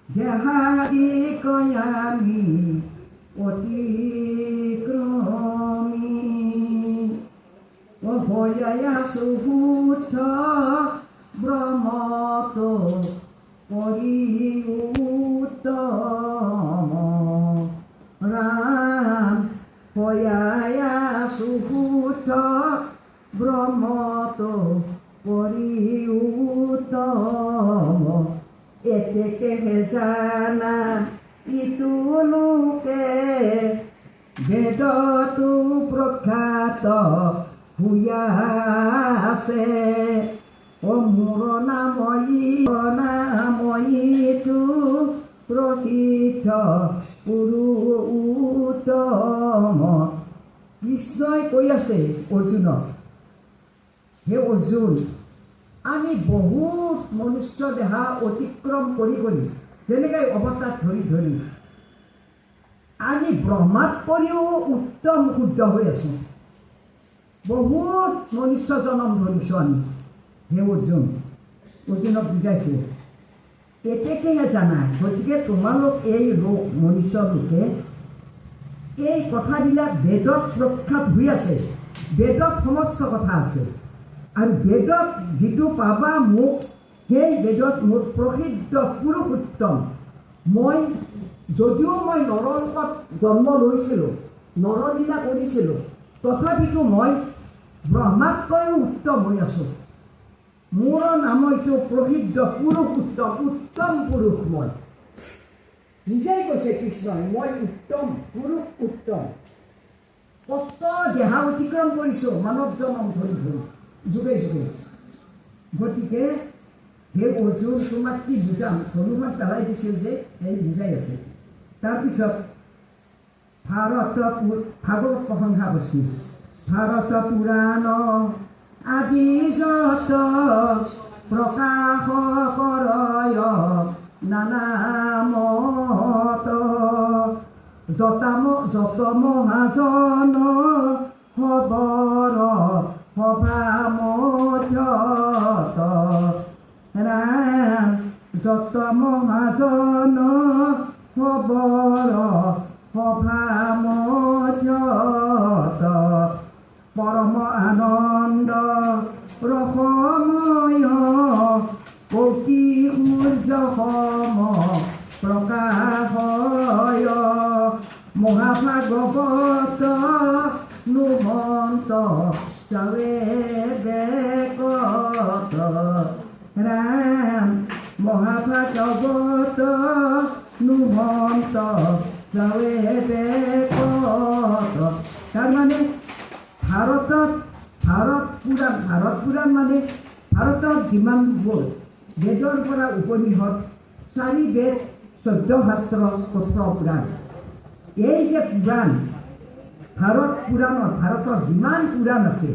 দেহাদি কয়ামি অতিক্ৰমী অভয়া সুহুত ব্ৰহ্মত পৰিউত্তম ৰাম ভয়া সুহুত ব্ৰহ্মত পৰিউত্তম এতেকে জানা ইটো লোকে বেদটো প্ৰখ্যাত হুয়া আছে মোৰ নাময়ীটো প্ৰসিদ্ধ পুৰুষোত্তম। কৃষ্ণই কৈ আছে অৰ্জুনক, হে অৰ্জুন, আমি বহুত মনুষ্য দেহা অতিক্ৰম কৰি যেনেকৈ অৱতাৰ ধৰি আমি ব্ৰহ্মাত কৰিও উত্তম শুদ্ধ হৈ আছোঁ। বহুত মনুষ্য জনম ধৰিছোঁ আমি। হে অৰ্জুন, অৰ্জুনক বুজাইছে, এতেকেহে জানা। গতিকে তোমালোক এই লোক মনুষ্য লোকে এই কথাবিলাক বেদত প্ৰখ্যাত হৈ আছে। বেদত সমস্ত কথা আছে আৰু বেদত যিটো পাবা মোক, সেই বেদত মোৰ প্ৰসিদ্ধ পুৰুষোত্তম। যদিও মই নৰলোকত জন্ম লৈছিলোঁ, নৰলীলা কৰিছিলোঁ, তথাপিতো মই ব্ৰহ্মাতকৈও উত্তম হৈ আছোঁ। মোৰ নাম এইটো প্ৰসিদ্ধ পুৰুষোত্তম, উত্তম পুৰুষ মই। নিজেই কৈছে কৃষ্ণই, মই উত্তম পুৰুষ উত্তম। কত দেহা অতিক্ৰম কৰিছোঁ মানৱ জনম ধৰি যুগে যুগে। গতিকে হে অৰ্জুন, তোমাক কি বুজাম? হনুমান পেলাই দিছিল যে এই বুজাই আছে। তাৰপিছত ভাগৱত প্ৰশংসা কৰিছিল। ভাৰত পুৰাণ আদি যত প্ৰকাশ কৰয় নানামত যত মহাজন খবৰ সভা মধ্যত ৰাম যত মহাজন খবৰ সভা মধ্যত পৰম আনন্দ ৰসময় কৌটি সূৰ্য সম প্ৰকাশয় মহাভাগৱত নুমন্ত যাৱে বেকত ৰাম মহাভাগৱত নুমন্ত যাৱে বেকত। তাৰমানে ভাৰত পুৰাণ মানে ভাৰতত যিমানবোৰ বেদৰ পৰা উপনিষদ, 4 বেদ, 14 শাস্ত্ৰ, 17 পুৰাণ, এই যে পুৰাণ ভাৰত পুৰাণত, ভাৰতৰ যিমান পুৰাণ আছে